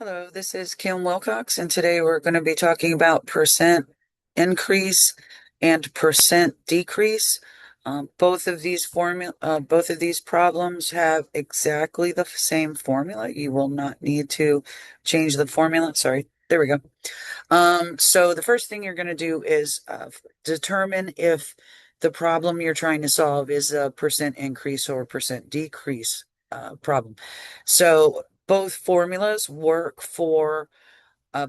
Hello, this is Kim Wilcox, and today we're going to be talking about percent increase and percent decrease. Both of these problems have exactly the same formula. You will not need to change the formula. Sorry, there we go. So the first thing you're going to do is determine if the problem you're trying to solve is a percent increase or percent decrease problem. So both formulas work for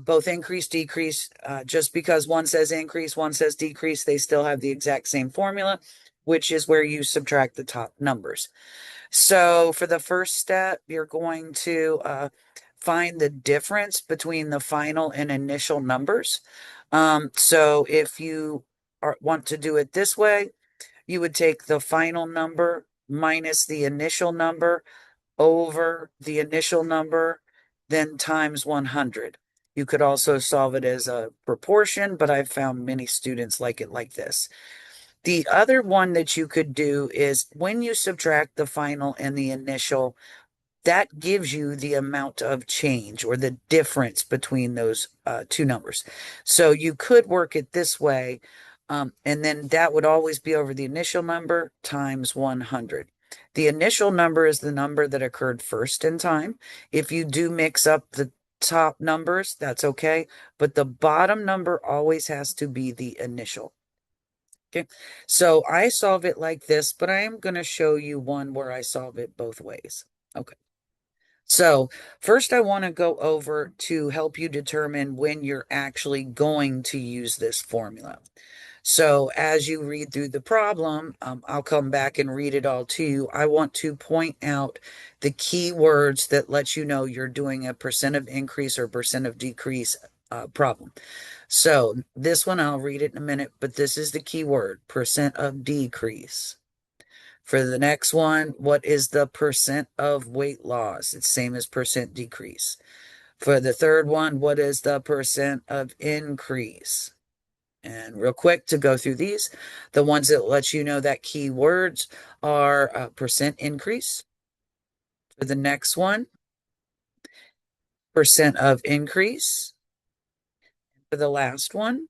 both increase, decrease. Just because one says increase, one says decrease, they still have the exact same formula, which is where you subtract the top numbers. So for the first step, you're going to find the difference between the final and initial numbers. So if you want to do it this way, you would take the final number minus the initial number over the initial number, then times 100. You could also solve it as a proportion, but I've found many students like it like this. The other one that you could do is when you subtract the final and the initial, that gives you the amount of change or the difference between those two numbers. So you could work it this way, and then that would always be over the initial number times 100. The initial number is the number that occurred first in time. If you do mix up the top numbers, that's okay, but the bottom number always has to be the initial. Okay, so I solve it like this, but I am going to show you one where I solve it both ways. Okay. So first I want to go over to help you determine when you're actually going to use this formula. So as you read through the problem, I'll come back and read it all to you. I want to point out the key words that let you know you're doing a percent of increase or percent of decrease problem. So this one, I'll read it in a minute, but this is the key word, percent of decrease. For the next one, what is the percent of weight loss? It's same as percent decrease. For the third one, what is the percent of increase? And real quick to go through these, the ones that let you know that key words are percent increase. For the next one, percent of increase. For the last one,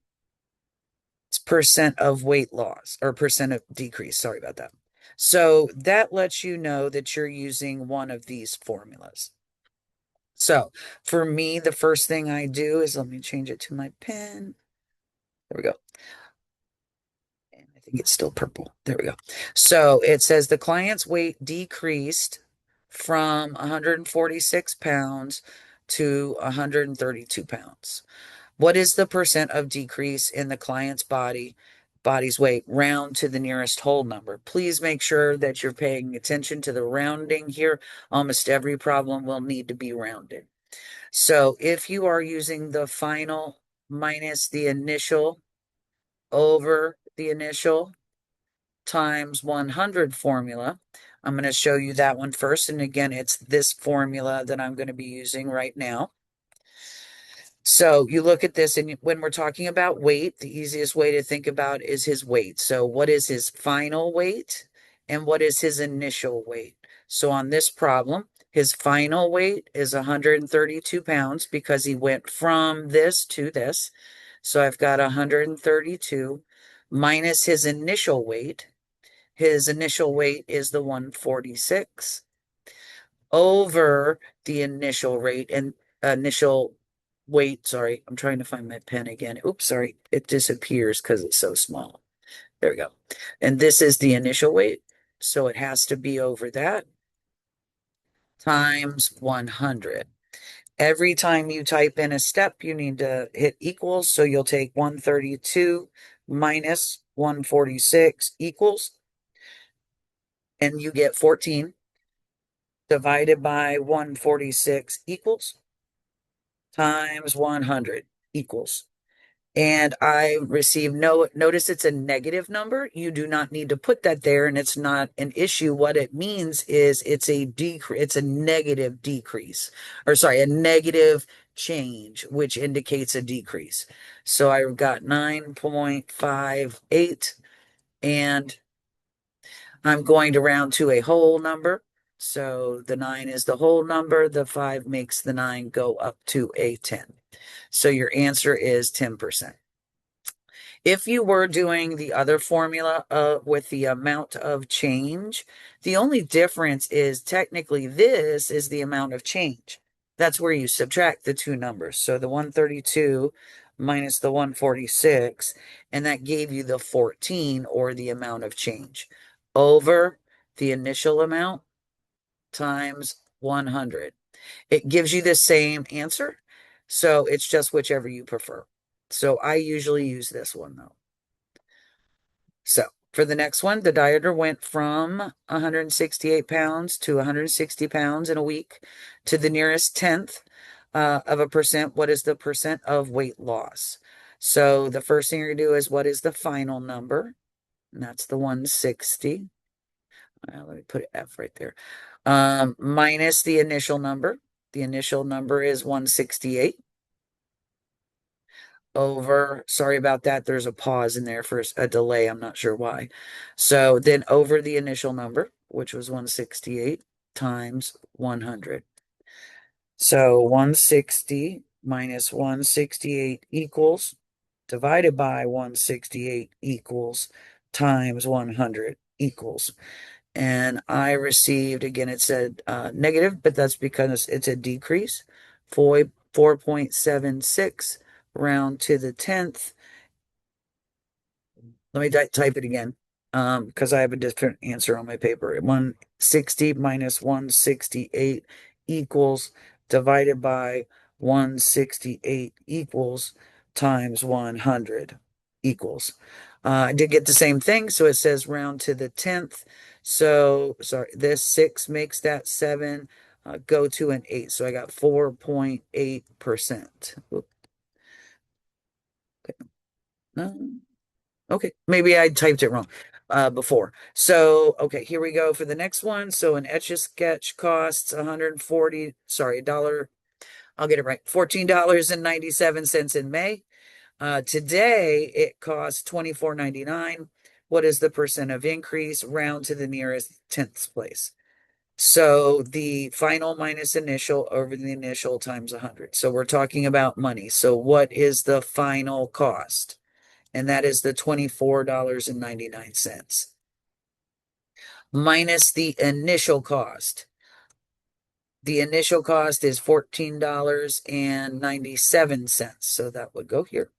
it's percent of weight loss or percent of decrease. Sorry about that. So that lets you know that you're using one of these formulas. So for me, the first thing I do is let me change it to my pen. There we go. And I think it's still purple. There we go. So it says the client's weight decreased from 146 pounds to 132 pounds. What is the percent of decrease in the client's body's weight? Round to the nearest whole number. Please make sure that you're paying attention to the rounding here. Almost every problem will need to be rounded. So if you are using the final minus the initial over the initial times 100 formula, I'm going to show you that one first. And again, it's this formula that I'm going to be using right now. So you look at this, and when we're talking about weight, the easiest way to think about is his weight. So what is his final weight and what is his initial weight? So on this problem, his final weight is 132 pounds because he went from this to this. So I've got 132 minus his initial weight. His initial weight is the 146 over the initial rate and initial weight. Sorry, I'm trying to find my pen again. Oops, sorry. It disappears because it's so small. There we go. And this is the initial weight. So it has to be over that times 100. Every time you type in a step, you need to hit equals. So you'll take 132 minus 146 equals, and you get 14 divided by 146 equals times 100 equals. And I received notice it's a negative number. You do not need to put that there, and it's not an issue. What it means is it's a decrease, it's a negative decrease, or sorry, a negative change, which indicates a decrease. So I got 9.58, and I'm going to round to a whole number. So the 9 is the whole number. The 5 makes the 9 go up to a 10. So your answer is 10%. If you were doing the other formula with the amount of change, the only difference is technically this is the amount of change. That's where you subtract the two numbers. So the 132 minus the 146, and that gave you the 14 or the amount of change over the initial amount times 100. It gives you the same answer. So it's just whichever you prefer. So I usually use this one though. So for the next one, the dieter went from 168 pounds to 160 pounds in a week to the nearest tenth of a percent. What is the percent of weight loss? So the first thing you're going to do is what is the final number? And that's the 160. Let me put an F right there. Minus the initial number. The initial number is 168 over, sorry about that. There's a pause in there for a delay. I'm not sure why. So then over the initial number, which was 168 times 100. So 160 minus 168 equals divided by 168 equals times 100 equals. And I received, again, it said negative, but that's because it's a decrease, 4.76 round to the 10th. Let me type it again because I have a different answer on my paper. 160 minus 168 equals divided by 168 equals times 100 equals. I did get the same thing, so it says round to the 10th. So, sorry, this 6 makes that 7 go to an 8. So I got 4.8%. Okay. No. Okay, maybe I typed it wrong before. So, okay, here we go for the next one. So an Etch-a-Sketch costs 140, sorry, dollar, I'll get it right, $14.97 in May. Today it costs $24.99. What is the percent of increase? Round to the nearest tenths place. So the final minus initial over the initial times 100. So we're talking about money. So what is the final cost? And that is the $24.99 minus the initial cost. The initial cost is $14.97. So that would go here.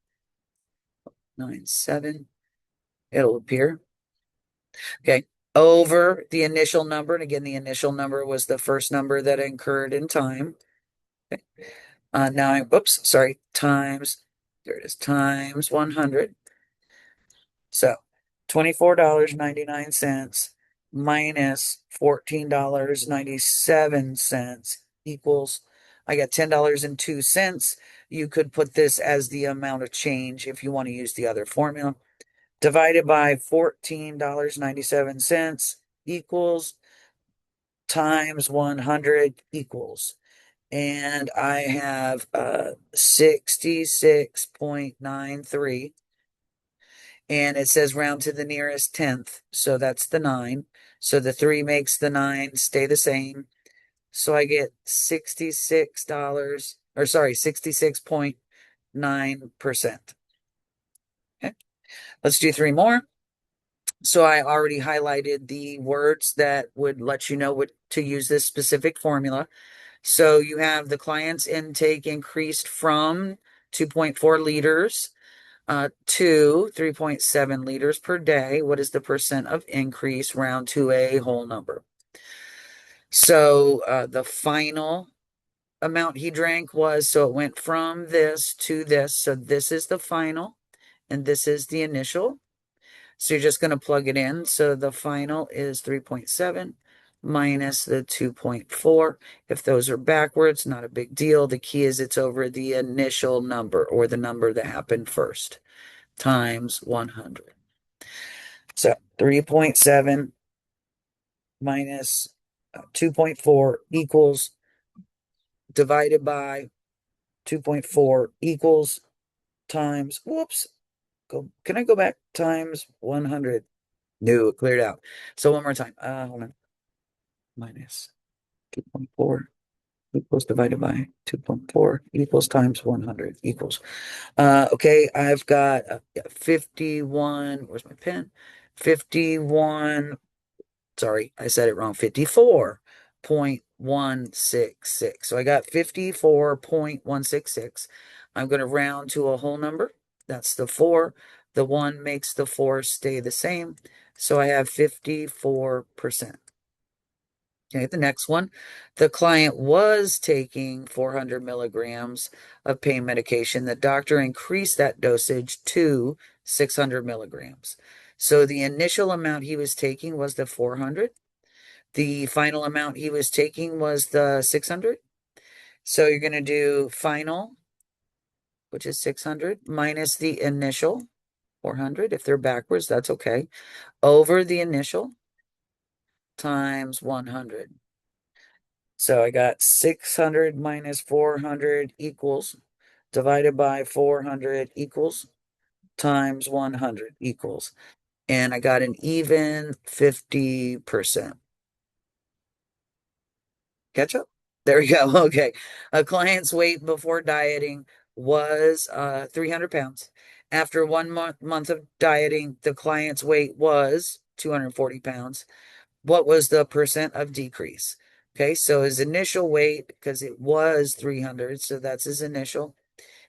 97. It'll appear. Okay. Over the initial number. And again, the initial number was the first number that incurred in time. Okay. Now, whoops, sorry, times, there it is, times 100. So $24.99 minus $14.97 equals, I got $10.02. You could put this as the amount of change if you want to use the other formula. Divided by $14.97 equals times 100 equals. And I have 66.93. And it says round to the nearest tenth. So that's the 9. So the 3 makes the 9 stay the same. So I get $66, or sorry, 66.9%. Okay. Let's do 3 more. So I already highlighted the words that would let you know what to use this specific formula. So you have the client's intake increased from 2.4 liters to 3.7 liters per day. What is the percent of increase? Round to a whole number. So the final amount he drank was, so it went from this to this. So this is the final and this is the initial. So you're just going to plug it in. So the final is 3.7 minus the 2.4. If those are backwards, not a big deal. The key is it's over the initial number or the number that happened first times 100. So 3.7 minus 2.4 equals divided by 2.4 equals times, whoops, can I go back times 100? No, it cleared out. So one more time. Hold on. Minus 2.4 equals divided by 2.4 equals times 100 equals. Okay, I've got 51. Where's my pen? 51. Sorry, I said it wrong. 54.166. So I got 54.166. I'm going to round to a whole number. That's the 4. The 1 makes the 4 stay the same. So I have 54%. Okay, the next one, the client was taking 400 milligrams of pain medication. The doctor increased that dosage to 600 milligrams. So the initial amount he was taking was the 400. The final amount he was taking was the 600. So you're going to do final, which is 600, minus the initial, 400. If they're backwards, that's okay. Over the initial times 100. So I got 600 minus 400 equals, divided by 400 equals, times 100 equals. And I got an even 50%. Catch up? There we go. Okay. A client's weight before dieting was 300 pounds. After 1 month of dieting, the client's weight was 240 pounds. What was the percent of decrease? Okay, so his initial weight, because it was 300, so that's his initial.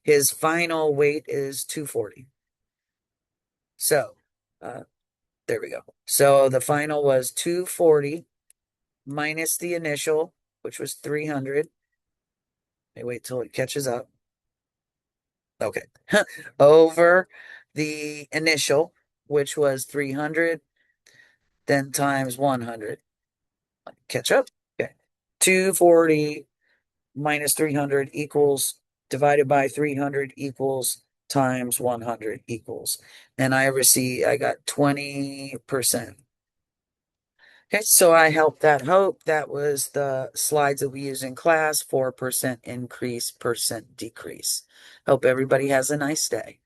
His final weight is 240. So there we go. So the final was 240 minus the initial, which was 300. Let me wait till it catches up. Okay. Over the initial, which was 300, then times 100. Catch up. Okay. 240 minus 300 equals, divided by 300 equals, times 100 equals. And I got 20%. Okay, so I helped that hope. That was the slides that we use in class for percent increase, percent decrease. Hope everybody has a nice day.